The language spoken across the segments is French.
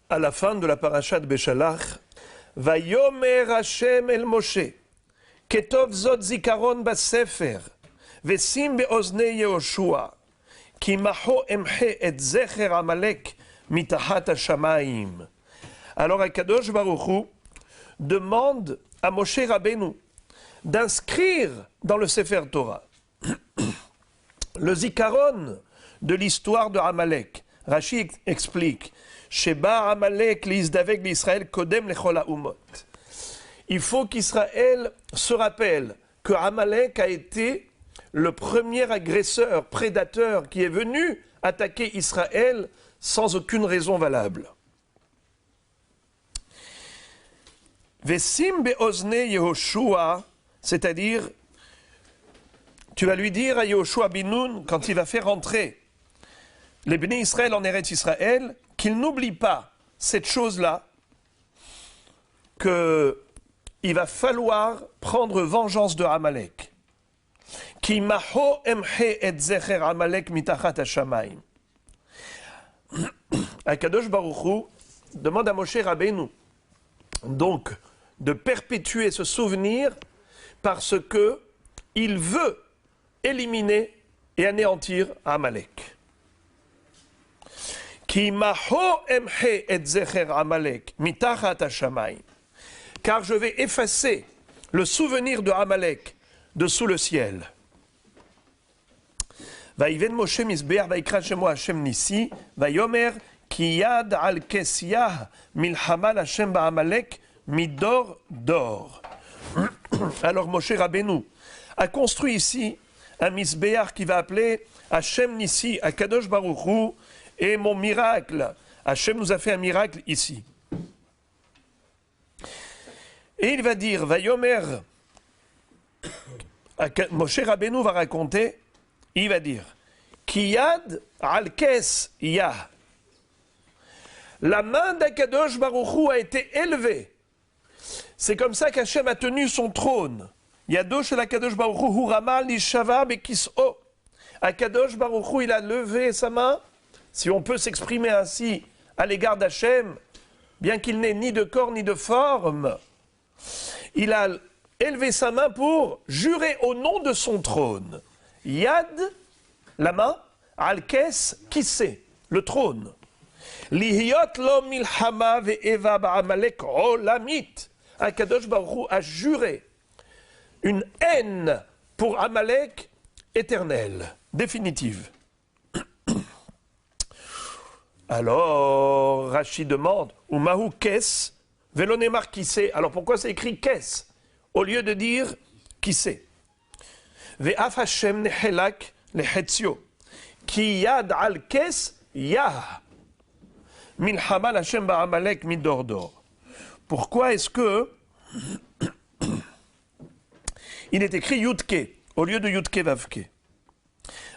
à la fin de la parasha de Beshalach, Vayomer Hashem el Moshe, Ketov zot zikaron basefer, Vesim beoznei Yehoshua, Ki maho emche et zecher Amalek mitachat hashamayim. Alors Akadosh Baruch Hu demande à Moshe Rabbeinu d'inscrire dans le Sefer Torah le zikaron de l'histoire de Amalek. Rashi explique Sheba Amalek lizdavek l'Israël kodem lechol haumot. Il faut qu'Israël se rappelle que Amalek a été le premier agresseur, prédateur qui est venu attaquer Israël sans aucune raison valable. Vesim beozne Yehoshua, c'est-à-dire, tu vas lui dire à Yehoshua bin Nun, quand il va faire entrer les Béné Israël en Eretz Israël, qu'il n'oublie pas cette chose-là, qu'il va falloir prendre vengeance de Amalek. Ki maho emche et zecher Amalek mitachat hashamayim. Akadosh Baruch Hu demande à Moshe Rabbeinu donc de perpétuer ce souvenir parce que il veut éliminer et anéantir Amalek. Ki maho emche et zecher Amalek mitachat hashamayim. Car je vais effacer le souvenir de Amalek de sous le ciel. Vaïven Moshe misbeach vaikra shemo Hashem nisi vayomer ki yad al kesiyah milchama Hashem ba'Amalek midor dor. Alors Moshe Rabbeinu a construit ici un misbeach qui va appeler Hashem nisi, Akadosh Baruch Hu, et mon miracle. Hashem nous a fait un miracle ici. Et il va dire, Vayomer, Moshe Rabbeinu va raconter, il va dire, Kiyad al-Kes Yah. La main d'Akadosh Baruch Hu a été élevée. C'est comme ça qu'Hachem a tenu son trône. Yadosh el-Akadosh Baruch Hu Hurama l'Ishava Bekis'o. Akadosh Baruch Hu, il a levé sa main, si on peut s'exprimer ainsi à l'égard d'Hachem, bien qu'il n'ait ni de corps ni de forme, il a élevé sa main pour jurer au nom de son trône. Yad, la main, Al-Kes, Kissé, le trône. Lihiot lo milchama ve'eva ba'amalek olamit. Akadosh Baruch Hu a juré une haine pour Amalek éternelle, définitive. Alors, Rashi demande, ou Mahu Kes, Velonemar Kissé. Alors pourquoi c'est écrit Kes au lieu de dire Kissé? Ve'af Hashem nehelak lehetzio. Ki yad al Kes yah. Milchama Hashem ba'amalek midordor. Pourquoi est-ce que il est écrit Yudke au lieu de Yudke Vavke?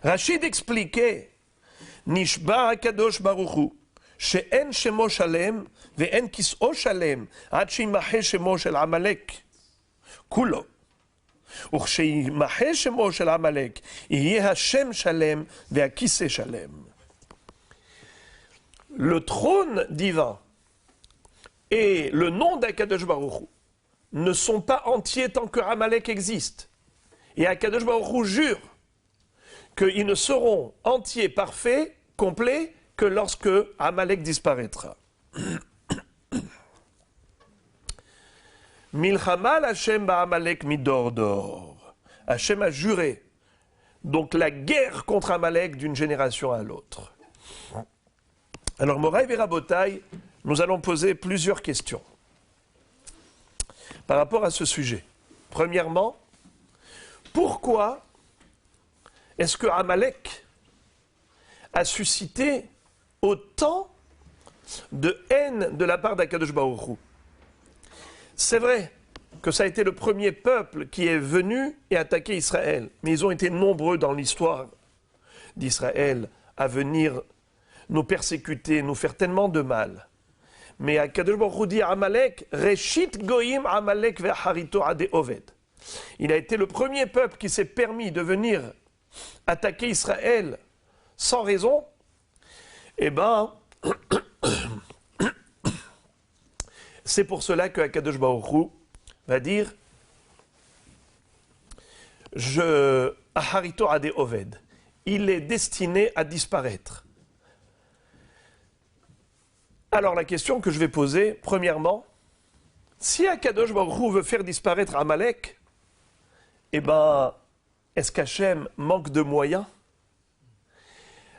Rachid expliquait Nishba Akadosh Baruch Hu she'en shemo shalem ve'en kis'o shalem ad shimahe shemo shel Amalek kulo וכשימחה שמו של עמלק יהיה השם שלם והכיסא שלם. Le trône divin et le nom d'Akadosh Baruch Hu ne sont pas entiers tant que Amalek existe. Et Akadosh Baruch Hu jure qu'ils ne seront entiers, parfaits, complets, que lorsque Amalek disparaîtra. Milchama Hashem ba'Amalek midordor. Hashem a juré. Donc la guerre contre Amalek d'une génération à l'autre. Alors Moraï et Rabotai, nous allons poser plusieurs questions par rapport à ce sujet. Premièrement, pourquoi est-ce que Amalek a suscité autant de haine de la part d'Akadosh Baruch Hu? C'est vrai que ça a été le premier peuple qui est venu et attaqué Israël, mais ils ont été nombreux dans l'histoire d'Israël à venir nous persécuter, nous faire tellement de mal. Mais Akadosh Baruch Hu dit à Amalek, Reshit Goyim Amalek ve'harito ade Oved. Il a été le premier peuple qui s'est permis de venir attaquer Israël sans raison. Eh bien, C'est pour cela que Akadosh Baruch Hu va dire Aharito Ade Oved. Il est destiné à disparaître. Alors la question que je vais poser, premièrement, si Akadosh Baruch Hu veut faire disparaître Amalek, eh ben, est-ce qu'Hachem manque de moyens?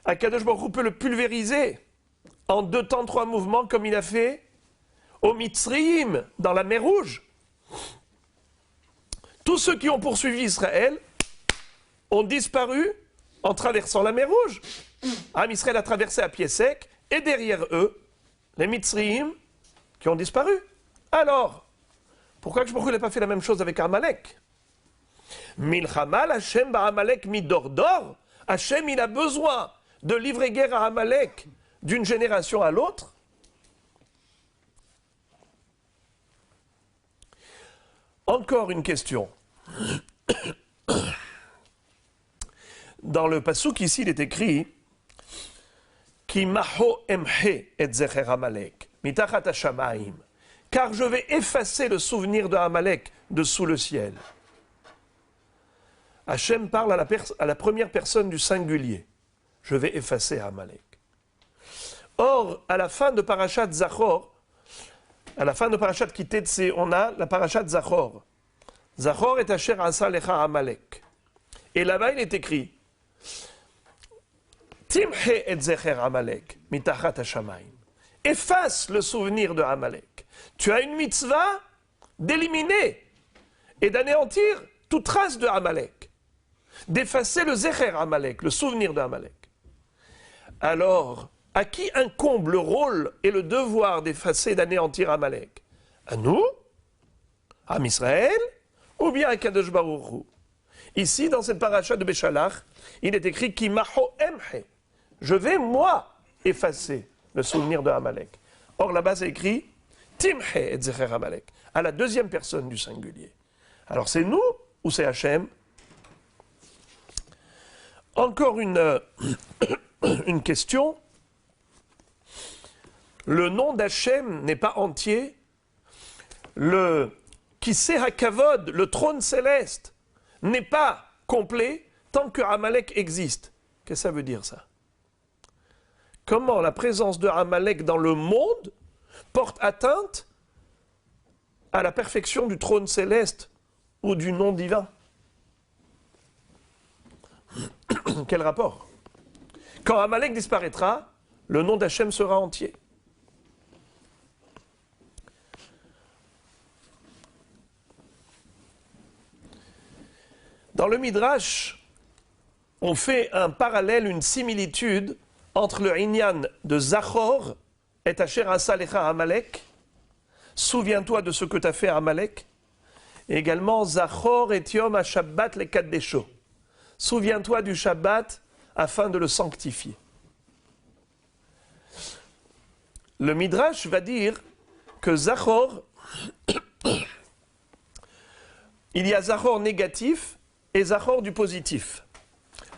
Akadosh Baruch Hu peut le pulvériser en 2 temps, 3 mouvements, comme il a fait au Mitzrayim, dans la mer Rouge. Tous ceux qui ont poursuivi Israël ont disparu en traversant la mer Rouge. Am Israël a traversé à pied sec, et derrière eux, les Mitzrayim qui ont disparu. Alors, pourquoi je n'ai pas fait la même chose avec Amalek? Milchamal Hashem ba'Amalek midordor. Hashem, il a besoin de livrer guerre à Amalek d'une génération à l'autre. Encore une question. Dans le passouk ici, il est écrit Ki maho emhe et zecher Amalek mitachat hashamayim, car je vais effacer le souvenir de Amalek de sous le ciel. Hachem parle à la première personne du singulier. Je vais effacer Amalek. Or, à la fin de Parashat Zachor, à la fin de Parashat Kitetse, on a la Parashat Zachor. Zachor est Asher Asa Lecha Amalek. Et là-bas, il est écrit Timhe et Zecher Amalek, mitachat hashamayim. Efface le souvenir de Amalek. Tu as une mitzvah d'éliminer et d'anéantir toute trace de Amalek. D'effacer le Zecher Amalek, le souvenir de Amalek. Alors, à qui incombe le rôle et le devoir d'effacer et d'anéantir Amalek? À nous? À Israël? Ou bien à Kadosh Baruch Hu? Ici, dans cette paracha de Béchalach, il est écrit Ki maho emhe. Je vais, moi, effacer le souvenir de Amalek. Or, là-bas, c'est écrit Timhe et Zecher Amalek, à la deuxième personne du singulier. Alors, c'est nous ou c'est Hachem? Encore une question. Le nom d'Hachem n'est pas entier. Le Kiseh HaKavod, le trône céleste, n'est pas complet tant que Amalek existe. Qu'est-ce que ça veut dire, ça? Comment la présence de Amalek dans le monde porte atteinte à la perfection du trône céleste ou du nom divin? Quel rapport? Quand Amalek disparaîtra, le nom d'Hachem sera entier. Dans le Midrash, on fait un parallèle, une similitude entre le Inyan de Zachor et Asher Asa Lecha Amalek. Souviens-toi de ce que tu as fait à Amalek. Et également Zachor et Yom HaShabbat le Kaddesho. Souviens-toi du Shabbat afin de le sanctifier. Le Midrash va dire que Zachor, il y a Zachor négatif et Zachor du positif.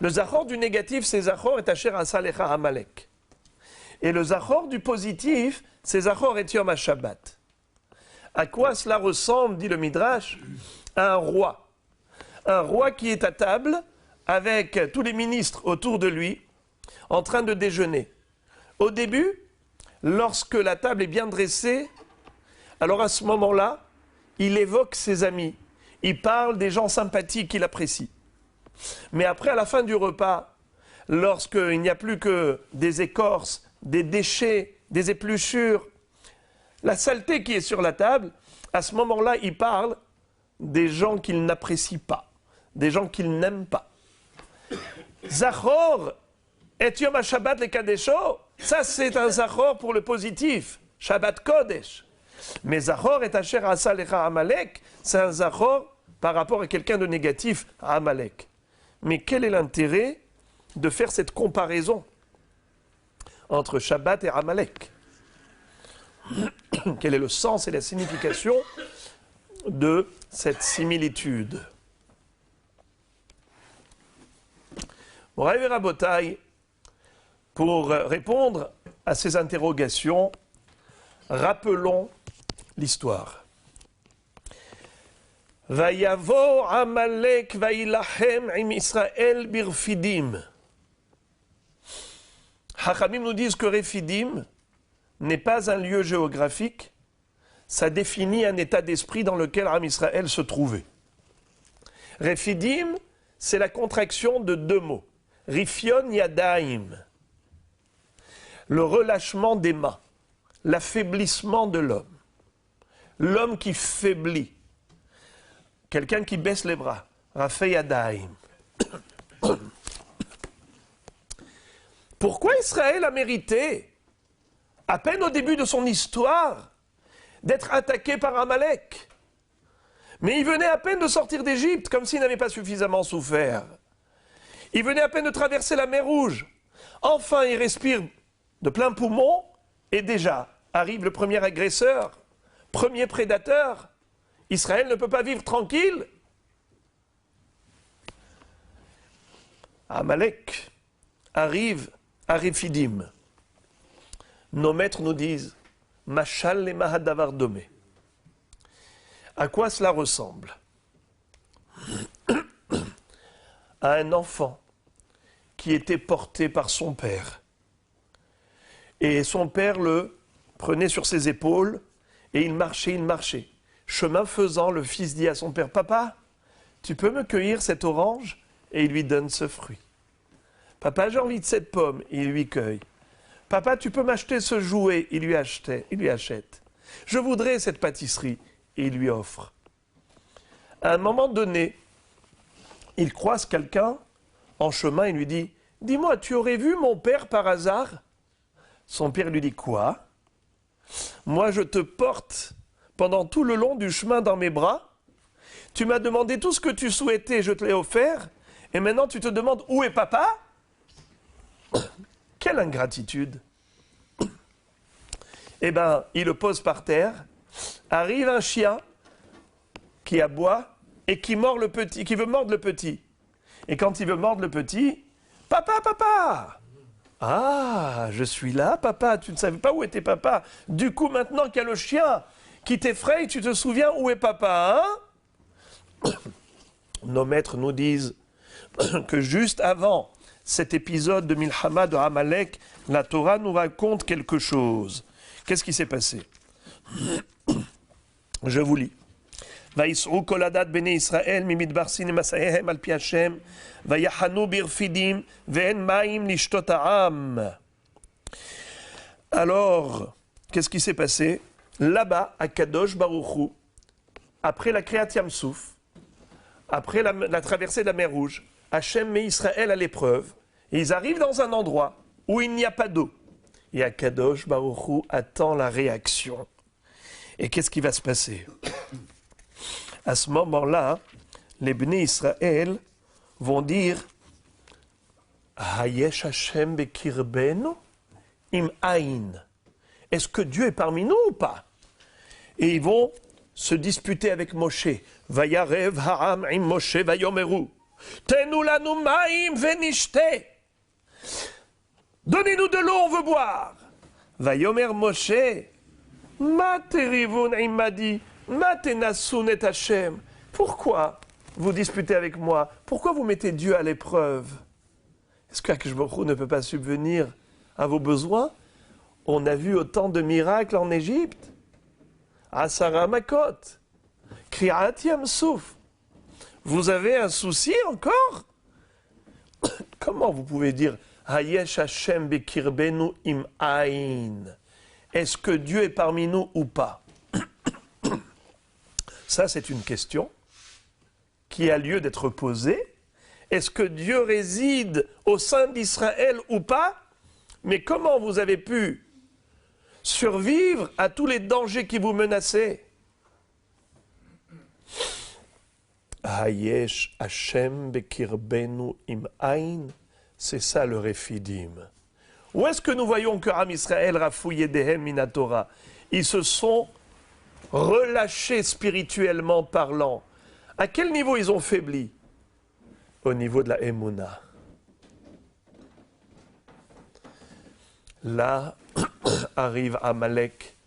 Le Zachor du négatif, c'est Zachor et Asher Asa Lecha Amalek. Et le Zachor du positif, c'est Zachor et Yom HaShabbat. À quoi cela ressemble, dit le Midrash? À un roi. Un roi qui est à table avec tous les ministres autour de lui, en train de déjeuner. Au début, lorsque la table est bien dressée, alors à ce moment-là, il évoque ses amis. Il parle des gens sympathiques qu'il apprécie. Mais après, à la fin du repas, lorsqu'il n'y a plus que des écorces, des déchets, des épluchures, la saleté qui est sur la table, à ce moment-là, il parle des gens qu'il n'apprécie pas, des gens qu'il n'aime pas. Zachor et Yom HaShabbat le Kadesho, ça c'est un Zachor pour le positif, Shabbat Kodesh. Mais Zachor et Asher Asa Lecha Amalek, c'est un Zachor par rapport à quelqu'un de négatif, à Amalek. Mais quel est l'intérêt de faire cette comparaison entre Shabbat et Amalek? Quel est le sens et la signification de cette similitude? Moraï et Rabotai, pour répondre à ces interrogations, rappelons l'histoire. Vayavo Amalek vailachem im Israël birfidim. Hachamim nous disent que Rephidim n'est pas un lieu géographique, ça définit un état d'esprit dans lequel Am Israël se trouvait. Rephidim, c'est la contraction de deux mots. Rifion Yadaim, le relâchement des mains, l'affaiblissement de l'homme. L'homme qui faiblit, quelqu'un qui baisse les bras. Rafei Yadaim. Pourquoi Israël a mérité, à peine au début de son histoire, d'être attaqué par Amalek? Mais il venait à peine de sortir d'Égypte, comme s'il n'avait pas suffisamment souffert. Il venait à peine de traverser la mer Rouge. Enfin, il respire de plein poumon, et déjà arrive le premier agresseur, premier prédateur. Israël ne peut pas vivre tranquille. Amalek arrive à Rephidim. Nos maîtres nous disent Machal et Mahadavar Domé. À quoi cela ressemble? À un enfant qui était porté par son père. Et son père le prenait sur ses épaules et il marchait, il marchait. Chemin faisant, le fils dit à son père, « Papa, tu peux me cueillir cette orange ?» Et il lui donne ce fruit. « Papa, j'ai envie de cette pomme. » Il lui cueille. « Papa, tu peux m'acheter ce jouet ?» Il lui achète. « Je voudrais cette pâtisserie. » Et il lui offre. À un moment donné, il croise quelqu'un en chemin et lui dit « Dis-moi, tu aurais vu mon père par hasard ?» Son père lui dit « Quoi ? Moi, je te porte pendant tout le long du chemin dans mes bras. Tu m'as demandé tout ce que tu souhaitais, je te l'ai offert. Et maintenant, tu te demandes où est papa ? Quelle ingratitude !» Eh bien, il le pose par terre. Arrive un chien qui aboie et qui mord le petit, qui veut mordre le petit. Et quand il veut mordre le petit, « Papa, papa !»« Ah, je suis là, papa, tu ne savais pas où était papa. Du coup, maintenant qu'il y a le chien qui t'effraie, tu te souviens où est papa, hein ?» Nos maîtres nous disent que juste avant cet épisode de Milchama de Amalek, la Torah nous raconte quelque chose. Qu'est-ce qui s'est passé ? Je vous lis. ויסעו כל עדת בני ישראל ממדבר סין מסעיהם על פי השם ויחנו ברפידים ואין מים לשתות העם. Alors, qu'est-ce qui s'est passé? Là-bas, à Kadosh Baruch Hu, après la Kriyat Yam Souf, après la traversée de la mer Rouge, Hachem met Israël à l'épreuve, et ils arrivent dans un endroit où il n'y a pas d'eau. Et à Kadosh Baruch Hu attend la réaction. Et qu'est-ce qui va se passer? À ce moment-là, les Bnei Israël vont dire Hayesh Hashem bekirbenu im ain. Est-ce que Dieu est parmi nous ou pas? Et ils vont se disputer avec Moshe. Vayarev ha'am im Moshe vayomeru. Tenu lanu ma'im venishte. Donnez-nous de l'eau, on veut boire. Vayomer Moshe. Ma terivun imadi. Pourquoi vous disputez avec moi? Pourquoi vous mettez Dieu à l'épreuve? Est-ce qu'Akadosh Baruch Hu ne peut pas subvenir à vos besoins? On a vu autant de miracles en Égypte. Asara Makot, Kriyat Yam Souf. Vous avez un souci encore? Comment vous pouvez dire Hayesh Hashem bekirbenu im ain? Est-ce que Dieu est parmi nous ou pas? Ça, c'est une question qui a lieu d'être posée. Est-ce que Dieu réside au sein d'Israël ou pas? Mais comment vous avez pu survivre à tous les dangers qui vous menaçaient? Hayesh Hashem bekirbenu im ain, c'est ça le Rephidim. Où est-ce que nous voyons que Am Israël rafouillé dehem minatora? Ils se sont relâchés spirituellement parlant. À quel niveau ils ont faibli? Au niveau de la Emouna. Là arrive Amalek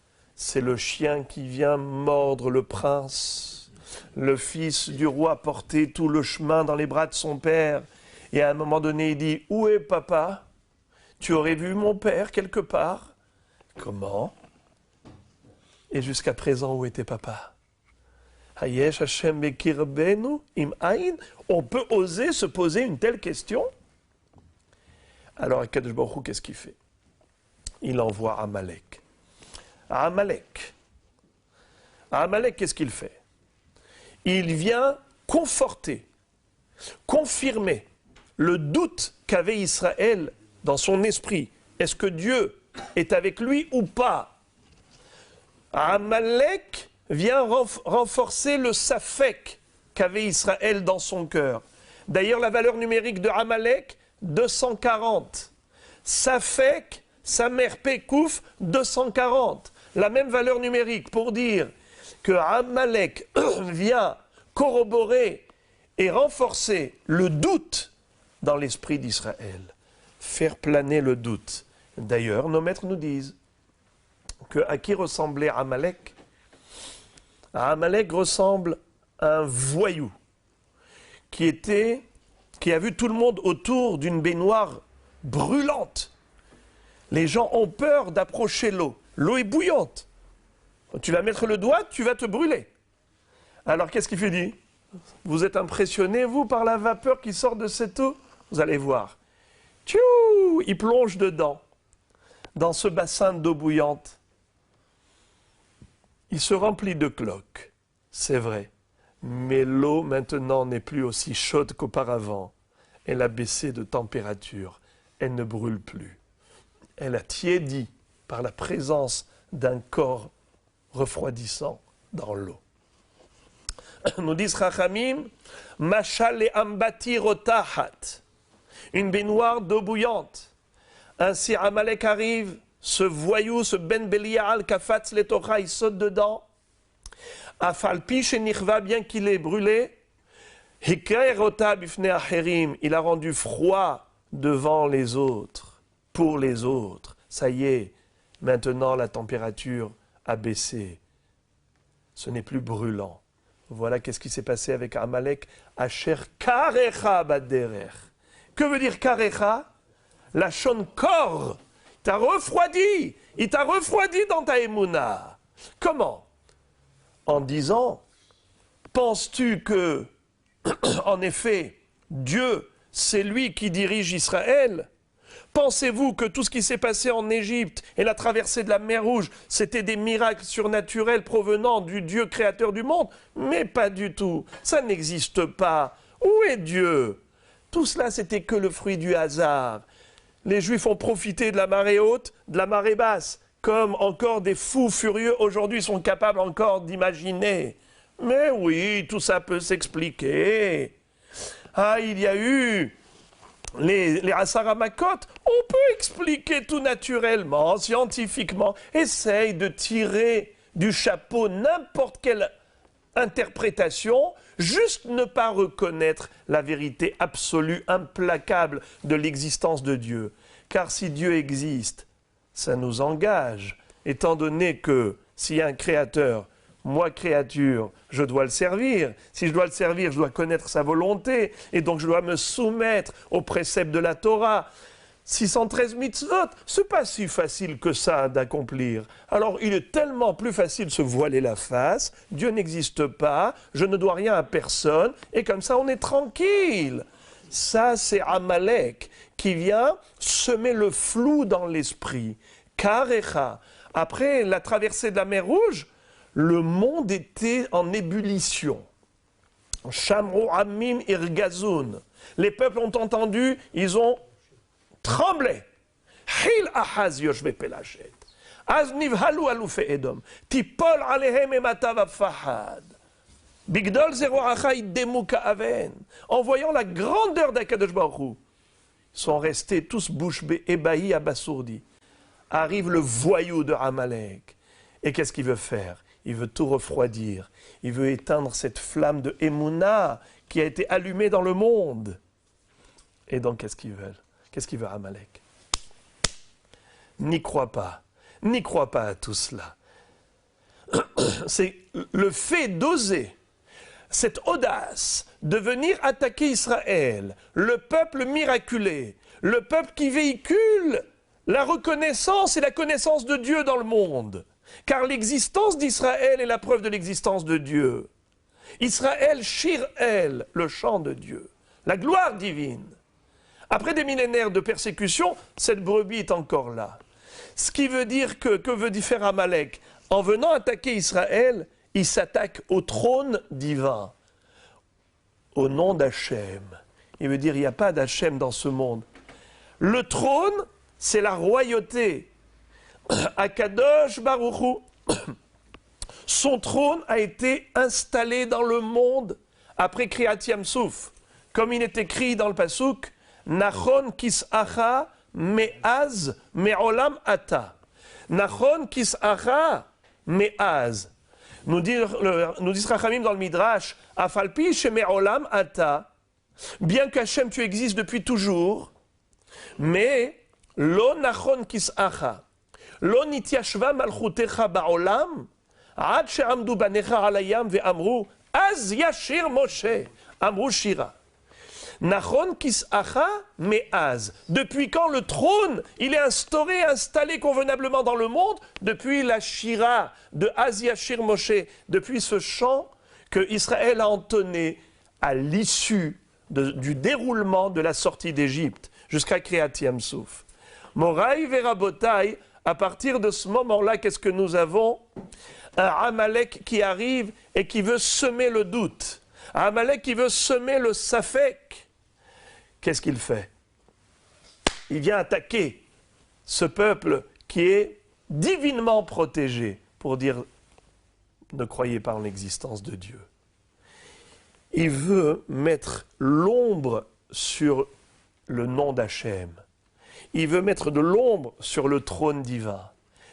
c'est le chien qui vient mordre le prince. Le fils du roi portait tout le chemin dans les bras de son père. Et à un moment donné, il dit, où est papa? Tu aurais vu mon père quelque part? Comment? Et jusqu'à présent, où était papa? Hayesh Hashem bekirbenu im ayin. On peut oser se poser une telle question? Alors, Akadosh Baruch Hu, qu'est-ce qu'il fait? Il envoie Amalek. Amalek, qu'est-ce qu'il fait? Il vient conforter, confirmer le doute qu'avait Israël dans son esprit. Est-ce que Dieu est avec lui ou pas? Amalek vient renforcer le safek qu'avait Israël dans son cœur. D'ailleurs, la valeur numérique de Amalek, 240. Safek, Samer Pekouf, 240. La même valeur numérique pour dire que Amalek vient corroborer et renforcer le doute dans l'esprit d'Israël. Faire planer le doute. D'ailleurs, nos maîtres nous disent à qui ressemblait Amalek? Amalek ressemble à un voyou qui a vu tout le monde autour d'une baignoire brûlante. Les gens ont peur d'approcher l'eau. L'eau est bouillante. Quand tu vas mettre le doigt, tu vas te brûler. Alors qu'est-ce qu'il fait dit? Vous êtes impressionné, vous, par la vapeur qui sort de cette eau? Vous allez voir. Tchou! Il plonge dedans, dans ce bassin d'eau bouillante. Il se remplit de cloques, c'est vrai. Mais l'eau maintenant n'est plus aussi chaude qu'auparavant. Elle a baissé de température. Elle ne brûle plus. Elle a tiédi par la présence d'un corps refroidissant dans l'eau. Nous disent Chachamim, Machal et Ambati rotahat, une baignoire d'eau bouillante. Ainsi Amalek arrive, ce voyou, ce Ben Belial, Kafatz Letocha, il saute dedans. Afalpi Shenichva, bien qu'il ait brûlé, Hikreirota Bifne Acherim, il a rendu froid devant les autres, pour les autres. Ça y est, maintenant la température a baissé. Ce n'est plus brûlant. Voilà qu'est-ce qui s'est passé avec Amalek. Asher karecha baderer. Que veut dire karecha? La shon kor. Il t'a refroidi. Il t'a refroidi dans ta émouna. Comment? En disant, penses-tu que, en effet, Dieu, c'est lui qui dirige Israël? Pensez-vous que tout ce qui s'est passé en Égypte et la traversée de la mer Rouge, c'était des miracles surnaturels provenant du Dieu créateur du monde? Mais pas du tout. Ça n'existe pas. Où est Dieu? Tout cela, c'était que le fruit du hasard. Les Juifs ont profité de la marée haute, de la marée basse, comme encore des fous furieux aujourd'hui sont capables encore d'imaginer. Mais oui, tout ça peut s'expliquer. Ah, il y a eu les Asaramakot, on peut expliquer tout naturellement, scientifiquement. Essaye de tirer du chapeau n'importe quelle interprétation, juste ne pas reconnaître la vérité absolue, implacable de l'existence de Dieu. Car si Dieu existe, ça nous engage, étant donné que s'il y a un créateur, moi, créature, je dois le servir. Si je dois le servir, je dois connaître sa volonté. Et donc, je dois me soumettre aux préceptes de la Torah. 613 mitzvot, c'est pas si facile que ça d'accomplir. Alors, il est tellement plus facile de se voiler la face. Dieu n'existe pas, je ne dois rien à personne. Et comme ça, on est tranquille. Ça, c'est Amalek qui vient semer le flou dans l'esprit. Karecha. Après la traversée de la mer Rouge, le monde était en ébullition. Shamro Amim Irgazoun. Les peuples ont entendu, ils ont tremblé. Hil Ahaz Yoshve Pelachet. Az Nivhalu Alufe Edom. Tipol Alehem Ematav Fahad. Bigdol Zeroacha Iddemu Ka'aven. En voyant la grandeur d'Akadosh Baruch Hu, ils sont restés tous bouche bée, ébahis, abasourdis. Arrive le voyou de Amalek. Et qu'est-ce qu'il veut faire? Il veut tout refroidir. Il veut éteindre cette flamme de Emouna qui a été allumée dans le monde. Et donc, qu'est-ce qu'il veut? Qu'est-ce qu'il veut Amalek? N'y crois pas. N'y crois pas à tout cela. c'est le fait d'oser, cette audace de venir attaquer Israël, le peuple miraculé, le peuple qui véhicule la reconnaissance et la connaissance de Dieu dans le monde. Car l'existence d'Israël est la preuve de l'existence de Dieu. Israël, Shir El, le chant de Dieu, la gloire divine. Après des millénaires de persécution, cette brebis est encore là. Ce qui veut dire que veut faire Amalek? En venant attaquer Israël, il s'attaque au trône divin, au nom d'Hachem. Il veut dire il n'y a pas d'Hachem dans ce monde. Le trône, c'est la royauté. Akadosh Baruch Hu, son trône a été installé dans le monde après Kriyat Yam-Souf. Comme il est écrit dans le Pasuk, Nachon kis'acha me'az me'olam ata. Nachon kis'acha me'az. Nous dit Rachamim dans le Midrash, Afalpi she me'olam ata. Bien qu'Hachem tu existes depuis toujours, mais lo nachon kis'acha. Lo nityashva malchutecha ba'olam, ad she'amdu banecha alayam ve'amru, az yashir Moshe, amru shira. Nachon kis'acha me'az. Depuis quand le trône, il est instauré, installé convenablement dans le monde? Depuis la shira de Az yashir Moshe, depuis ce chant que Israël a entonné à l'issue du déroulement de la sortie d'Égypte jusqu'à Kriyat Yam-Souf. Moraï Verabotai, à partir de ce moment-là, qu'est-ce que nous avons? Un Amalek qui arrive et qui veut semer le doute. Un Amalek qui veut semer le safek. Qu'est-ce qu'il fait? Il vient attaquer ce peuple qui est divinement protégé pour dire ne croyez pas en l'existence de Dieu. Il veut mettre l'ombre sur le nom d'Hachem. Il veut mettre de l'ombre sur le trône divin.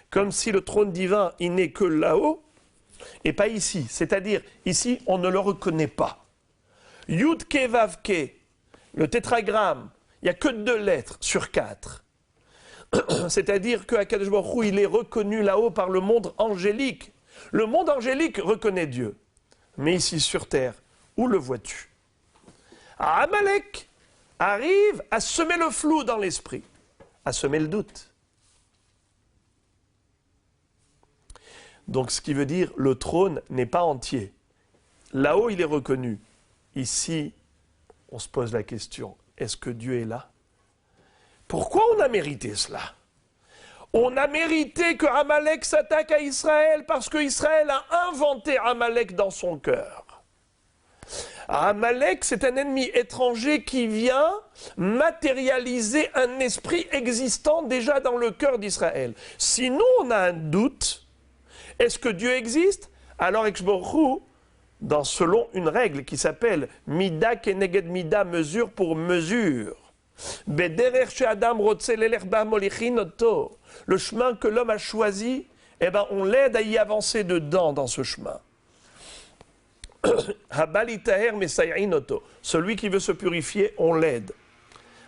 Comme si le trône divin, il n'est que là-haut et pas ici. C'est-à-dire, ici, on ne le reconnaît pas. Yud Ke Vav Ke, le tétragramme, il n'y a que 2 lettres sur 4. C'est-à-dire qu'Akadosh Baruch Hu, il est reconnu là-haut par le monde angélique. Le monde angélique reconnaît Dieu. Mais ici, sur terre, où le vois-tu? Amalek arrive à semer le flou dans l'esprit, à semer le doute. Donc ce qui veut dire le trône n'est pas entier. Là-haut, il est reconnu. Ici, on se pose la question, est-ce que Dieu est là? Pourquoi on a mérité cela? On a mérité que Amalek s'attaque à Israël parce que Israël a inventé Amalek dans son cœur. Amalek, c'est un ennemi étranger qui vient matérialiser un esprit existant déjà dans le cœur d'Israël. Si nous, on a un doute, est-ce que Dieu existe? Alors, Ekshborou, selon une règle qui s'appelle Mida keneged Mida, mesure pour mesure. Le chemin que l'homme a choisi, eh ben, on l'aide à y avancer dedans, dans ce chemin. Celui qui veut se purifier, on l'aide.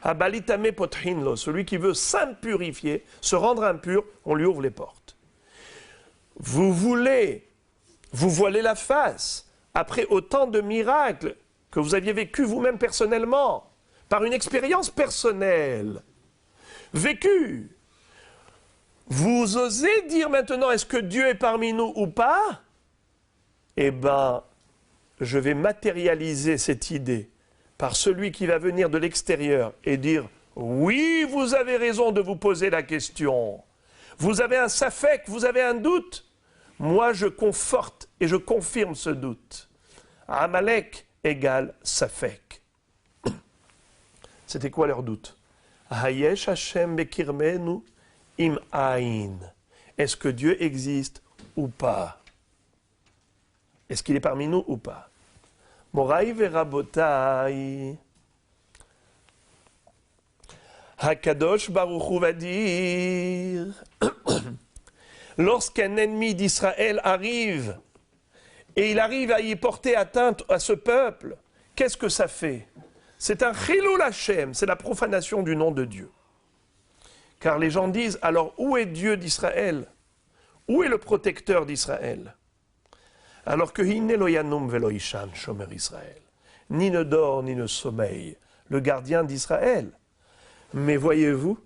Celui qui veut s'impurifier, se rendre impur, on lui ouvre les portes. Vous voulez vous voiler la face après autant de miracles que vous aviez vécu vous-même personnellement, par une expérience personnelle, vécue. Vous osez dire maintenant, est-ce que Dieu est parmi nous ou pas? Eh bien, je vais matérialiser cette idée par celui qui va venir de l'extérieur et dire, oui, vous avez raison de vous poser la question. Vous avez un safek, vous avez un doute. Moi, je conforte et je confirme ce doute. Amalek égale safek. C'était quoi leur doute? Hayesh Hashem bekirmenu im ain. Est-ce que Dieu existe ou pas? Est-ce qu'il est parmi nous ou pas? Moraï verabotai. Hakadosh Baruch Hu va dire lorsqu'un ennemi d'Israël arrive et il arrive à y porter atteinte à ce peuple, qu'est-ce que ça fait? C'est un chilul Hashem, c'est la profanation du nom de Dieu. Car les gens disent, alors où est Dieu d'Israël? Où est le protecteur d'Israël? Alors que Hinne lo yanum velo ishan, shomer Israël. Ni ne dort, ni ne sommeille, le gardien d'Israël. Mais voyez-vous,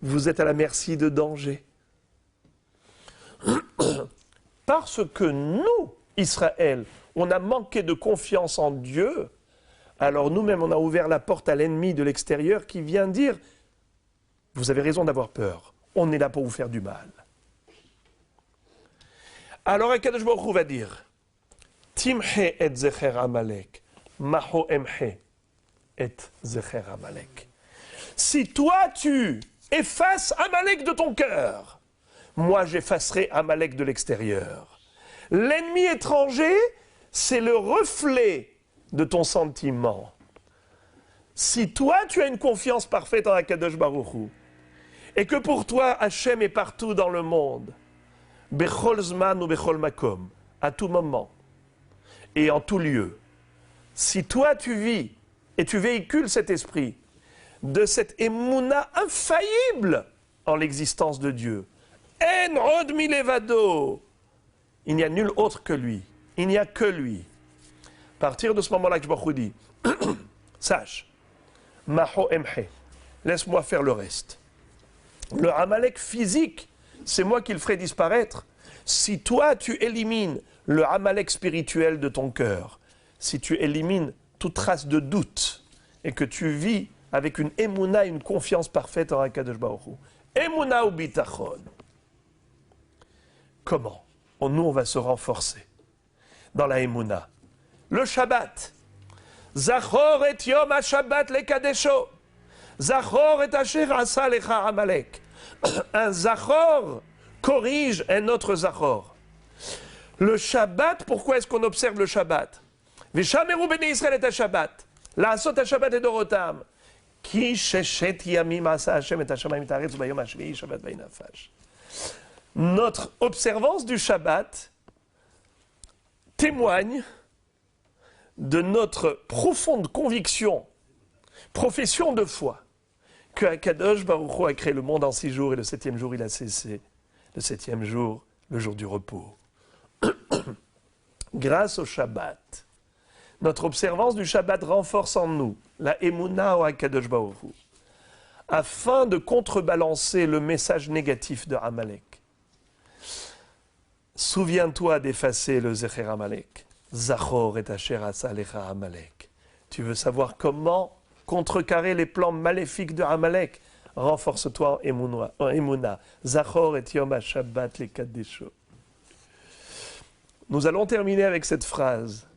vous êtes à la merci de danger. Parce que nous, Israël, on a manqué de confiance en Dieu, alors nous-mêmes, on a ouvert la porte à l'ennemi de l'extérieur qui vient dire « Vous avez raison d'avoir peur, on est là pour vous faire du mal. » Alors Akadosh Baruch Hu va dire « Timhe et zecher Amalek, maho emhe et zecher Amalek. » Si toi tu effaces Amalek de ton cœur, moi j'effacerai Amalek de l'extérieur. L'ennemi étranger, c'est le reflet de ton sentiment. Si toi tu as une confiance parfaite en Akadosh Baruch Hu, et que pour toi Hachem est partout dans le monde, Bechol Zman ou Bechol Makom, à tout moment et en tout lieu, si toi tu vis et tu véhicules cet esprit de cette émouna infaillible en l'existence de Dieu, En od milevado, il n'y a nul autre que lui, il n'y a que lui. À partir de ce moment-là que je me dis, sache, Maho emhe, laisse-moi faire le reste. Le Amalek physique, c'est moi qui le ferai disparaître. Si toi tu élimines le Amalek spirituel de ton cœur, si tu élimines toute trace de doute et que tu vis avec une émouna, une confiance parfaite en Akadosh Baruch Hu, émouna ou bitachon. Comment? Nous, on va se renforcer dans la émouna. Le Shabbat. Zachor et yom ha-Shabbat lekadesho. Zachor et asher asa lecha Amalek. Un Zachor corrige un autre Zachor. Le Shabbat, pourquoi est-ce qu'on observe le Shabbat? Veshameru bnei Israël et ha-Shabbat. La'asot ha-Shabbat et dorotam. Ki sheshet yamim asa Hashem et ha-shamayim ta'aretz bayom ha-shvi'i Shabbat vaynafash. Notre observance du Shabbat témoigne de notre profonde conviction, profession de foi, que Akadosh Baruch Hu a créé le monde en 6 jours et le 7e jour il a cessé. Le 7e jour, le jour du repos. Grâce au Shabbat, notre observance du Shabbat renforce en nous la Emouna au Akadosh Baruch Hu, afin de contrebalancer le message négatif de Amalek. Souviens-toi d'effacer le Zecher Amalek. Zachor et asher asa lecha Amalek. Tu veux savoir comment contrecarrer les plans maléfiques de Amalek? Renforce-toi en Emouna. Zachor et yom ha-Shabbat lekadesho. Nous allons terminer avec cette phrase.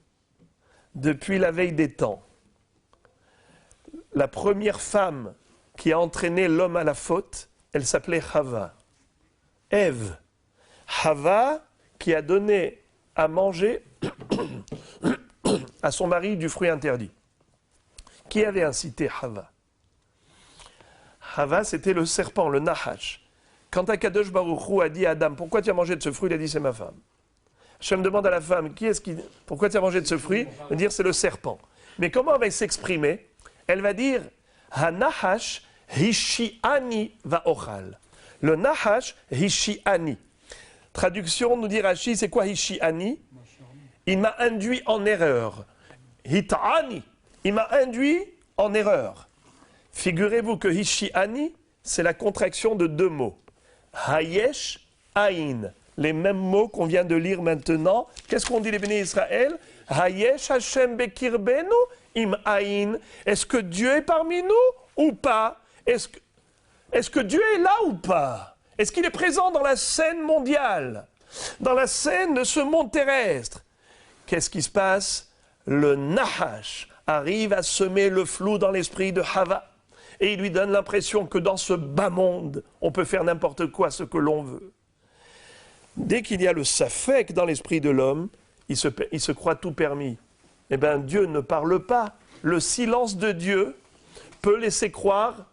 Depuis la veille des temps, la première femme qui a entraîné l'homme à la faute, elle s'appelait Chava. Ève. Chava qui a donné à manger à son mari du fruit interdit. Qui avait incité Chava? Chava, c'était le serpent, le Nahash. Quand Akadosh Baruch Hu a dit à Adam, pourquoi tu as mangé de ce fruit? Il a dit, c'est ma femme. Hashem demande à la femme, pourquoi tu as mangé de ce fruit? Elle va dire, c'est le serpent. Mais comment elle va s'exprimer? Elle va dire, Ha-Nahash hishi'ani va-ochal. Le Nahash hishi'ani. Traduction, nous dit Rashi, c'est quoi hishi'ani? Il m'a induit en erreur. Hit'ani, il m'a induit en erreur. Figurez-vous que hishi'ani, c'est la contraction de 2 mots. Hayesh, aïn. Les mêmes mots qu'on vient de lire maintenant. Qu'est-ce qu'on dit les bénis Israël? Hayesh Hashem bekirbenu im aïn. Est-ce que Dieu est parmi nous ou pas? Est-ce que Dieu est là ou pas? Est-ce qu'il est présent dans la scène mondiale? Dans la scène de ce monde terrestre? Qu'est-ce qui se passe? Le Nahash arrive à semer le flou dans l'esprit de Chava. Et il lui donne l'impression que dans ce bas monde, on peut faire n'importe quoi, ce que l'on veut. Dès qu'il y a le safek dans l'esprit de l'homme, il se croit tout permis. Eh bien, Dieu ne parle pas. Le silence de Dieu peut laisser croire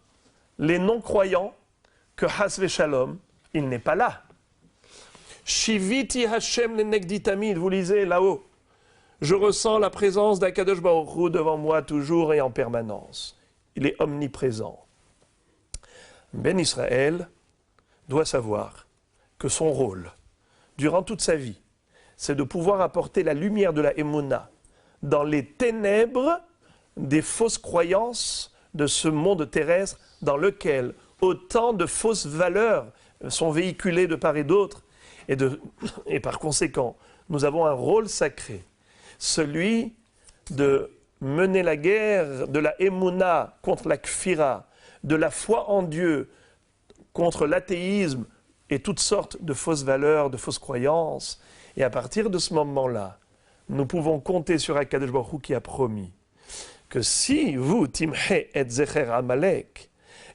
les non-croyants que Hasve Shalom, il n'est pas là. Shiviti Hashem lenegditamid, vous lisez là-haut. Je ressens la présence d'Akadosh Baruch Hu devant moi toujours et en permanence. Il est omniprésent. Ben Israël doit savoir que son rôle, durant toute sa vie, c'est de pouvoir apporter la lumière de la Emouna dans les ténèbres des fausses croyances de ce monde terrestre dans lequel autant de fausses valeurs sont véhiculées de part et d'autre, et par conséquent, nous avons un rôle sacré, celui de mener la guerre de la Emouna contre la Kfira, de la foi en Dieu contre l'athéisme et toutes sortes de fausses valeurs, de fausses croyances. Et à partir de ce moment-là, nous pouvons compter sur Akadosh Baruch Hu qui a promis que si vous, Timhe et Zecher Amalek,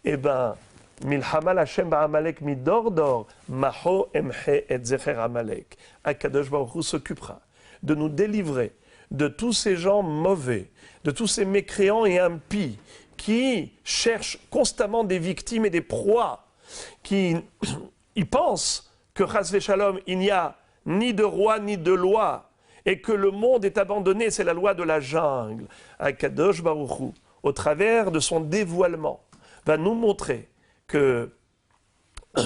eh bien, Milchama Hashem Ba'amalek midordor, Maho Emhe et Zecher Amalek, Akadosh Baruch Hu s'occupera de nous délivrer de tous ces gens mauvais, de tous ces mécréants et impies qui cherchent constamment des victimes et des proies, qui ils pensent que Chas v'Shalom, il n'y a ni de roi ni de loi, et que le monde est abandonné, c'est la loi de la jungle. Akadosh Baruch Hu, au travers de son dévoilement, va nous montrer que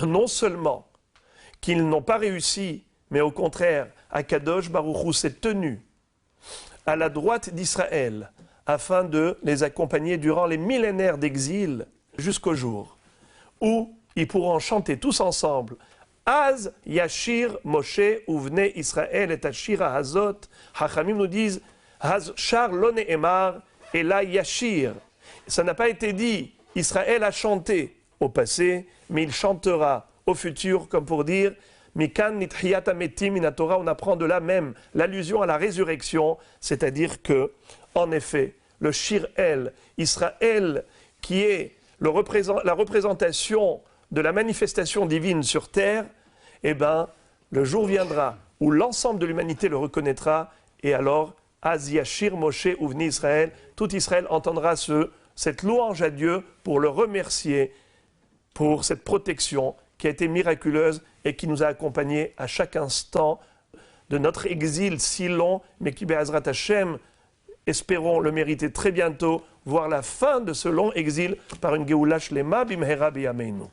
non seulement qu'ils n'ont pas réussi, mais au contraire, Akadosh Baruch Hu s'est tenu à la droite d'Israël afin de les accompagner durant les millénaires d'exil jusqu'au jour où ils pourront chanter tous ensemble Az Yashir Moshe Uvne Israël et Ashira Hazot. Hachamim nous disent Haz Shar Lo Ne'emar et la Yashir. Ça n'a pas été dit. Israël a chanté au passé, mais il chantera au futur, comme pour dire Mikan Nitchiyat Ametim Minatora. On apprend de là même l'allusion à la résurrection, c'est-à-dire que, en effet, le Shir El, Israël, qui est la représentation de la manifestation divine sur terre, eh bien, le jour viendra où l'ensemble de l'humanité le reconnaîtra, et alors, Az Yashir Moshe Uvni Israël, tout Israël entendra cette louange à Dieu pour le remercier pour cette protection qui a été miraculeuse et qui nous a accompagnés à chaque instant de notre exil si long, mais qui, Be'ezrat Hashem, espérons le mériter très bientôt, voir la fin de ce long exil par une Geoula Shlema Bimhera Biyameinu.